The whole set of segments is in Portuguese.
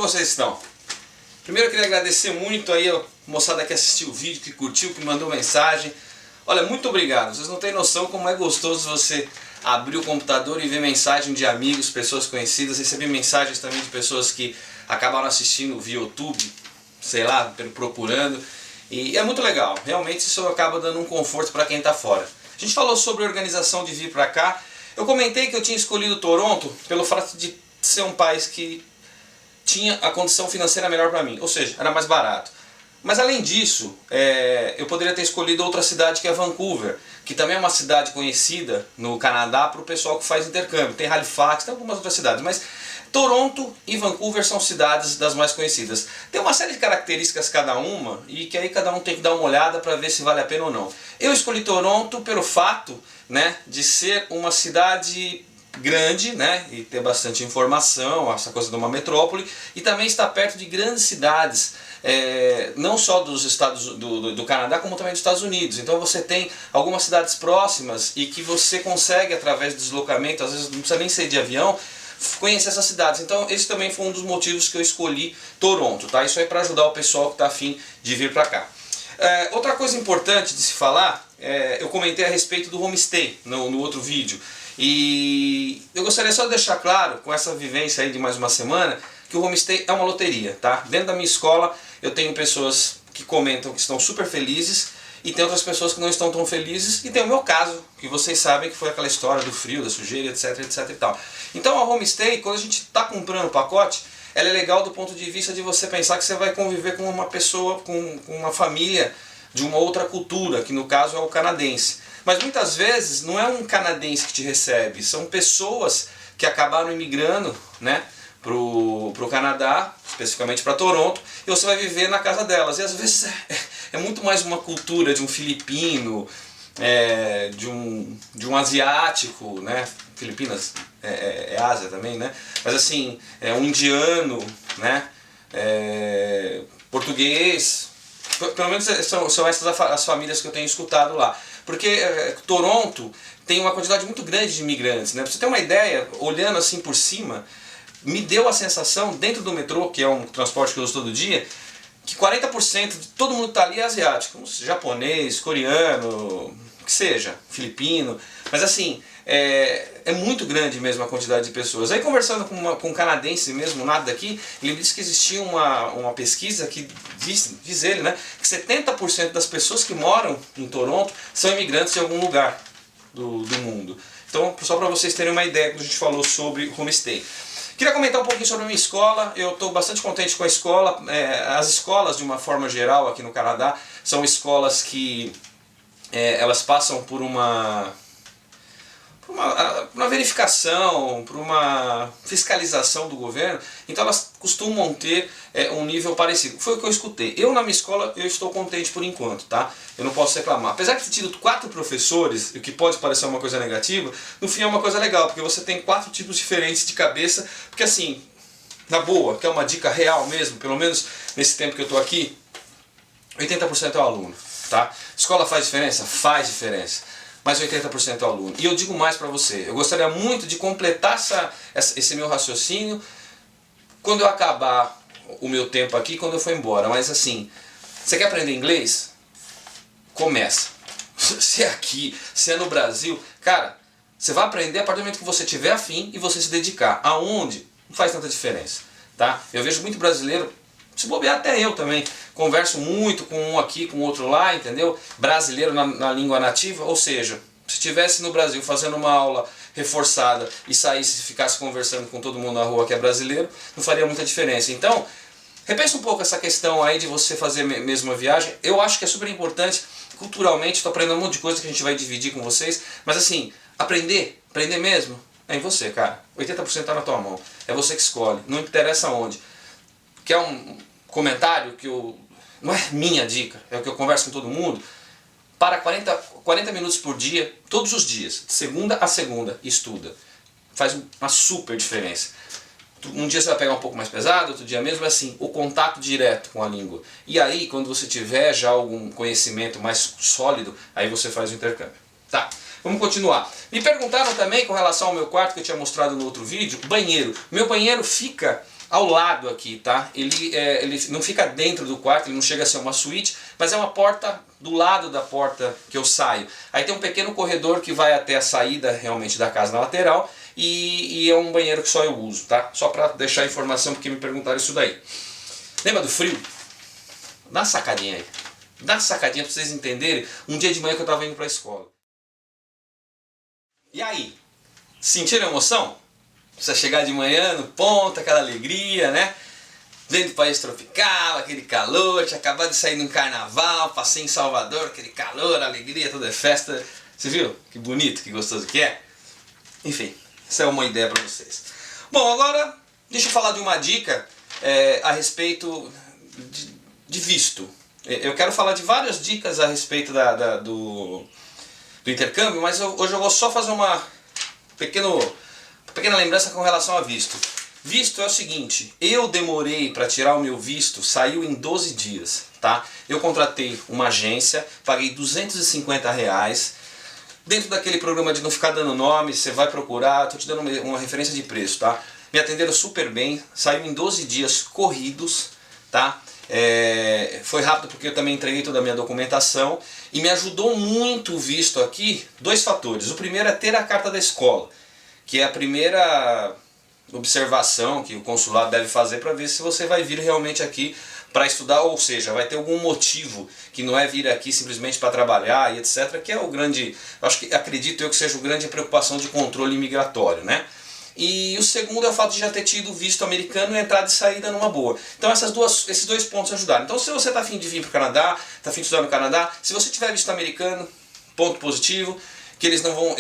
como vocês estão? Primeiro eu queria agradecer muito aí a moçada que assistiu o vídeo, que curtiu, que mandou mensagem. Olha, muito obrigado. Vocês não têm noção como é gostoso você abrir o computador e ver mensagem de amigos, pessoas conhecidas. Recebi mensagens também de pessoas que acabaram assistindo via YouTube, sei lá, procurando. E é muito legal. Realmente isso acaba dando um conforto para quem está fora. A gente falou sobre a organização de vir para cá. Eu comentei que eu tinha escolhido Toronto pelo fato de ser um país que tinha a condição financeira melhor para mim, ou seja, era mais barato. Mas além disso, eu poderia ter escolhido outra cidade que é Vancouver, que também é uma cidade conhecida no Canadá para o pessoal que faz intercâmbio. Tem Halifax, tem algumas outras cidades, mas Toronto e Vancouver são cidades das mais conhecidas. Tem uma série de características cada uma e que aí cada um tem que dar uma olhada para ver se vale a pena ou não. Eu escolhi Toronto pelo fato, né, de ser uma cidade grande, né, e ter bastante informação, essa coisa de uma metrópole, e também está perto de grandes cidades, não só dos estados do Canadá, como também dos Estados Unidos. Então você tem algumas cidades próximas e que você consegue, através do deslocamento, às vezes não precisa nem ser de avião, conhecer essas cidades. Então esse também foi um dos motivos que eu escolhi Toronto, tá? Isso aí para ajudar o pessoal que está afim de vir para cá. Outra coisa importante de se falar, eu comentei a respeito do homestay no outro vídeo. E eu gostaria só de deixar claro, com essa vivência aí de mais uma semana, que o homestay é uma loteria, tá? Dentro da minha escola eu tenho pessoas que comentam que estão super felizes e tem outras pessoas que não estão tão felizes, e tem o meu caso, que vocês sabem que foi aquela história do frio, da sujeira, etc, etc e tal. Então a homestay, quando a gente está comprando o pacote, ela é legal do ponto de vista de você pensar que você vai conviver com uma pessoa, com uma família de uma outra cultura, que no caso é o canadense. Mas muitas vezes não é um canadense que te recebe, são pessoas que acabaram imigrando, né, pro Canadá, especificamente para Toronto, e você vai viver na casa delas. E às vezes é muito mais uma cultura de um filipino, de um asiático, né? Filipinas é Ásia também, né? Mas assim, um indiano, né? Português. Pelo menos são essas as famílias que eu tenho escutado lá. Porque Toronto tem uma quantidade muito grande de imigrantes, né? Pra você ter uma ideia, olhando assim por cima, me deu a sensação, dentro do metrô, que é um transporte que eu uso todo dia, que 40% de todo mundo que está ali é asiático, japonês, coreano, que seja, filipino, mas assim, é muito grande mesmo a quantidade de pessoas. Aí conversando com um canadense mesmo, nada daqui, ele disse que existia uma pesquisa que diz ele, né, que 70% das pessoas que moram em Toronto são imigrantes de algum lugar do mundo. Então, só para vocês terem uma ideia, quando a gente falou sobre homestay. Queria comentar um pouquinho sobre a minha escola. Eu estou bastante contente com a escola. As escolas, de uma forma geral, aqui no Canadá, são escolas que elas passam por uma verificação, por uma fiscalização do governo, então elas costumam ter um nível parecido. Foi o que eu escutei. Eu, na minha escola, eu estou contente por enquanto, tá? Eu não posso reclamar. Apesar de ter tido 4 professores, o que pode parecer uma coisa negativa, no fim é uma coisa legal, porque você tem 4 tipos diferentes de cabeça, porque assim, na boa, que é uma dica real mesmo, pelo menos nesse tempo que eu estou aqui, 80% é o aluno, tá? Escola faz diferença? Faz diferença. Mas 80% é o aluno. E eu digo mais para você, eu gostaria muito de completar esse meu raciocínio quando eu acabar o meu tempo aqui, quando eu for embora. Mas assim, você quer aprender inglês? Começa. Se é aqui, se é no Brasil, cara, você vai aprender a partir do momento que você tiver afim e você se dedicar. Aonde? Não faz tanta diferença, tá? Eu vejo muito brasileiro, se bobear até eu também, converso muito com um aqui, com outro lá, entendeu? Brasileiro na língua nativa, ou seja, se estivesse no Brasil fazendo uma aula reforçada e saísse e ficasse conversando com todo mundo na rua que é brasileiro, não faria muita diferença. Então, repensa um pouco essa questão aí de você fazer mesmo a viagem. Eu acho que é super importante, culturalmente, estou aprendendo um monte de coisa que a gente vai dividir com vocês, mas assim, aprender mesmo, é em você, cara. 80% está na tua mão, é você que escolhe, não interessa onde. Quer um comentário que não é minha dica, é o que eu converso com todo mundo? Para 40 minutos por dia, todos os dias, de segunda a segunda, estuda. Faz uma super diferença. Um dia você vai pegar um pouco mais pesado, outro dia mesmo, é assim, o contato direto com a língua. E aí, quando você tiver já algum conhecimento mais sólido, aí você faz o intercâmbio. Tá, vamos continuar. Me perguntaram também com relação ao meu quarto que eu tinha mostrado no outro vídeo, banheiro. Meu banheiro fica ao lado aqui, tá? Ele não fica dentro do quarto, ele não chega a ser uma suíte, mas é uma porta do lado da porta que eu saio. Aí tem um pequeno corredor que vai até a saída realmente da casa na lateral e é um banheiro que só eu uso, tá? Só pra deixar a informação porque me perguntaram isso daí. Lembra do frio? Dá uma sacadinha aí. Dá uma sacadinha pra vocês entenderem um dia de manhã que eu tava indo pra escola. E aí? Sentiram a emoção? Você chegar de manhã no ponto, aquela alegria, né? Vendo o país tropical, aquele calor, tinha acabado de sair de um carnaval, passei em Salvador, aquele calor, alegria, toda é festa. Você viu? Que bonito, que gostoso que é? Enfim, essa é uma ideia para vocês. Bom, agora deixa eu falar de uma dica a respeito de visto. Eu quero falar de várias dicas a respeito do intercâmbio, mas hoje eu vou só fazer uma pequena lembrança com relação a visto. Visto é o seguinte, eu demorei para tirar o meu visto, saiu em 12 dias, tá? Eu contratei uma agência, paguei R$250, dentro daquele programa de não ficar dando nome, você vai procurar, tô te dando uma referência de preço, tá? Me atenderam super bem, saiu em 12 dias corridos, tá? Foi rápido porque eu também entreguei toda a minha documentação e me ajudou muito o visto aqui, dois fatores. O primeiro é ter a carta da escola, que é a primeira observação que o consulado deve fazer para ver se você vai vir realmente aqui para estudar, ou seja, vai ter algum motivo que não é vir aqui simplesmente para trabalhar e etc, que é o grande, acredito eu que seja a grande preocupação de controle imigratório, né? E o segundo é o fato de já ter tido visto americano e entrada e saída numa boa. Então esses dois pontos ajudaram. Então se você está afim de vir para o Canadá, está afim de estudar no Canadá, se você tiver visto americano, ponto positivo, que eles vão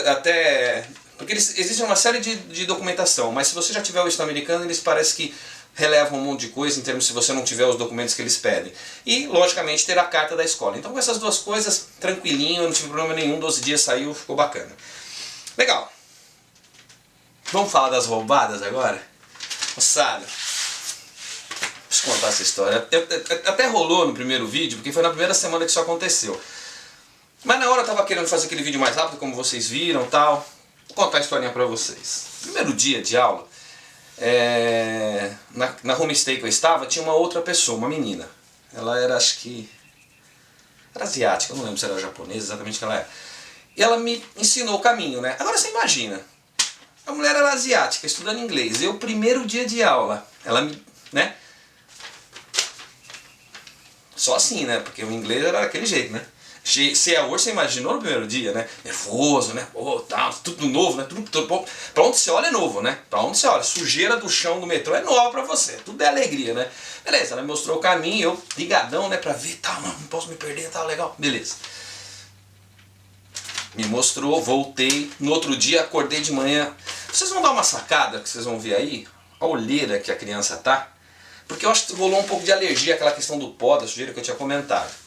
até... Porque existe uma série de documentação, mas se você já tiver o visto americano, eles parecem que relevam um monte de coisa em termos se você não tiver os documentos que eles pedem. E, logicamente, ter a carta da escola. Então com essas duas coisas, tranquilinho, eu não tive problema nenhum, 12 dias saiu, ficou bacana. Legal. Vamos falar das roubadas agora? Moçada, deixa eu contar essa história. Até rolou no primeiro vídeo, porque foi na primeira semana que isso aconteceu. Mas na hora eu tava querendo fazer aquele vídeo mais rápido, como vocês viram e tal. Vou contar a historinha pra vocês. Primeiro dia de aula, na homestay que eu estava, tinha uma outra pessoa, uma menina. Ela era, acho que... era asiática, eu não lembro se era japonesa, exatamente o que ela era. E ela me ensinou o caminho, né? Agora você imagina, a mulher era asiática, estudando inglês. Eu, primeiro dia de aula, ela me... né? Só assim, né? Porque o inglês era daquele jeito, né? Se é hoje, você imaginou no primeiro dia, né? Nervoso, né? Pô, tá, tudo novo, né? Pra onde você olha é novo, né? Pra onde você olha, sujeira do chão do metrô é nova pra você. Tudo é alegria, né? Beleza, ela me mostrou o caminho, eu ligadão, né? Pra ver, tá, não posso me perder, tá legal. Beleza. Me mostrou, voltei. No outro dia, acordei de manhã. Vocês vão dar uma sacada que vocês vão ver aí? A olheira que a criança tá. Porque eu acho que rolou um pouco de alergia, aquela questão do pó, da sujeira que eu tinha comentado.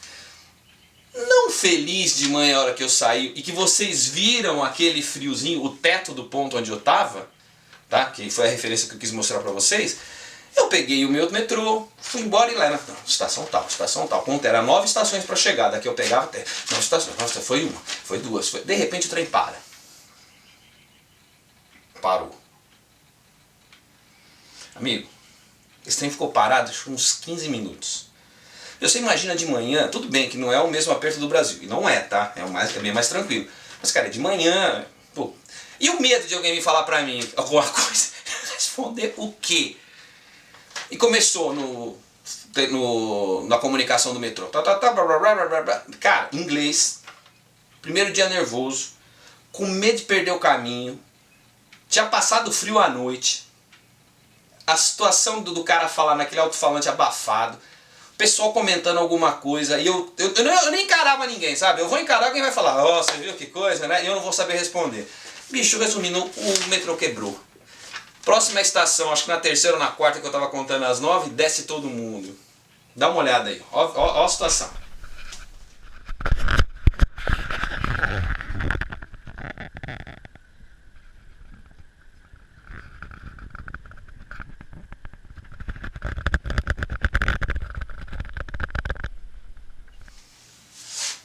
Não feliz de manhã a hora que eu saí e que vocês viram aquele friozinho, o teto do ponto onde eu tava, tá? Que foi a referência que eu quis mostrar pra vocês. Eu peguei o meu metrô, fui embora e lá na estação tal, estação tal. Ponto, era 9 estações para chegar, daqui eu pegava até 9 estações. Nossa, foi uma, foi duas, foi... De repente o trem para. Parou. Amigo, esse trem ficou parado uns 15 minutos. Você imagina de manhã, tudo bem que não é o mesmo aperto do Brasil, e não é, tá? É bem mais tranquilo. Mas cara, de manhã, pô... E o medo de alguém me falar pra mim alguma coisa? Responder o quê? E começou na comunicação do metrô. Cara, inglês, primeiro dia nervoso, com medo de perder o caminho, tinha passado frio à noite, a situação do cara falar naquele alto-falante abafado, o pessoal comentando alguma coisa, e eu nem encarava ninguém, sabe? Eu vou encarar, alguém vai falar, ó, você viu que coisa, né? E eu não vou saber responder. Bicho, resumindo, o metrô quebrou. Próxima estação, acho que na terceira ou na quarta que eu tava contando às 9, desce todo mundo. Dá uma olhada aí, ó a situação.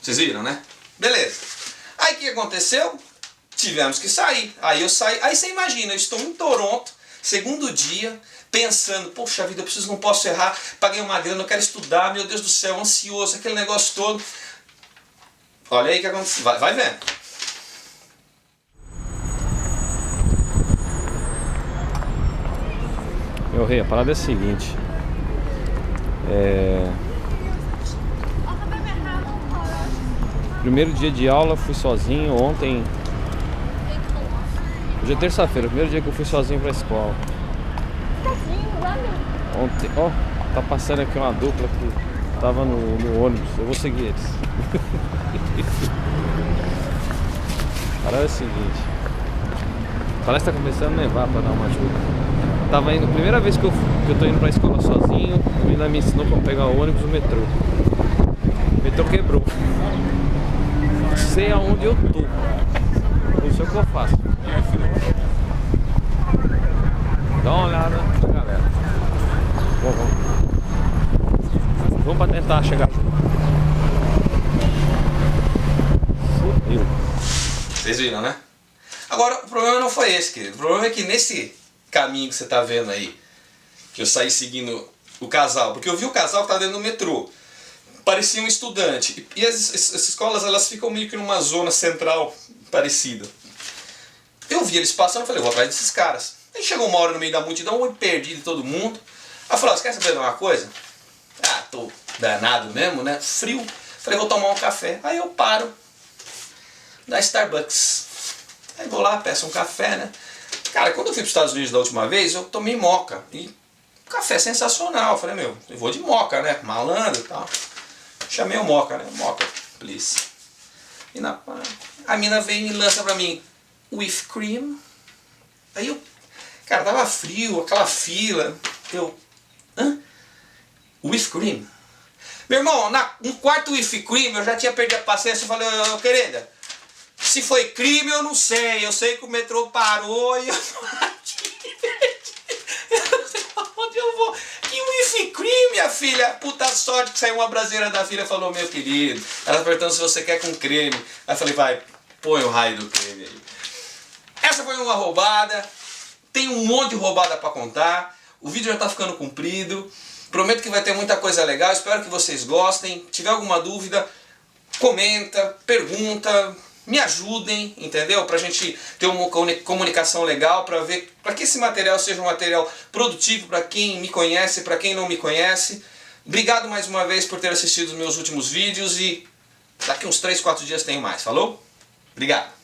Vocês viram, né? Beleza. Aí o que aconteceu? Tivemos que sair. Aí eu saí. Aí você imagina, eu estou em Toronto, segundo dia, pensando, poxa vida, eu preciso, não posso errar, paguei uma grana, eu quero estudar, meu Deus do céu, ansioso, aquele negócio todo. Olha aí o que aconteceu, vai vendo. Meu rei, a parada é a seguinte. Primeiro dia de aula, fui sozinho. Ontem... Hoje é terça-feira, primeiro dia que eu fui sozinho pra escola. Ontem, ó, tá passando aqui uma dupla que tava no ônibus. Eu vou seguir eles. A parada é a seguinte. Parece que tá começando a nevar pra dar uma ajuda. Tava indo, primeira vez que eu tô indo pra escola sozinho, a menina me ensinou como pegar o ônibus no metrô. O metrô quebrou. Não sei aonde eu tô. Não sei o que eu faço. Dá uma olhada na galera. Vamos pra tentar chegar. Fudeu. Vocês viram, né? Agora, o problema não foi esse, querido. O problema é que nesse caminho que você tá vendo aí, que eu saí seguindo o casal, porque eu vi o casal que tá dentro do metrô. Parecia um estudante. E as escolas, elas ficam meio que numa zona central parecida. Eu vi eles passando e falei, vou atrás desses caras. Aí chegou uma hora no meio da multidão, eu perdi de todo mundo. Aí eu falei, você quer saber de uma coisa? Ah, tô danado mesmo, né? Frio. Falei, vou tomar um café. Aí eu paro na Starbucks. Aí vou lá, peço um café, né? Cara, quando eu fui para os Estados Unidos da última vez, eu tomei moca. E café sensacional. Eu falei, meu, eu vou de moca, né? Malandro e tal. Chamei o moca, né? Moca, please. E a mina vem e lança pra mim, with cream. Aí eu, cara, tava frio, aquela fila. Eu, hã? With cream? Meu irmão, no quarto with cream eu já tinha perdido a paciência. Eu falei, ô querida, se foi crime eu não sei. Eu sei que o metrô parou e eu tô aqui. Eu não sei aonde eu vou. E o with cream, minha filha? Puta sorte que saiu uma braseira da filha e falou, meu querido. Ela perguntou se você quer com creme. Aí eu falei, vai, põe o raio do creme aí. Essa foi uma roubada. Tem um monte de roubada pra contar. O vídeo já tá ficando comprido. Prometo que vai ter muita coisa legal. Espero que vocês gostem. Se tiver alguma dúvida, comenta, pergunta, me ajudem, entendeu? Pra gente ter uma comunicação legal, pra ver, para que esse material seja um material produtivo para quem me conhece, para quem não me conhece. Obrigado mais uma vez por ter assistido os meus últimos vídeos e daqui uns 3, 4 dias tem mais. Falou? Obrigado.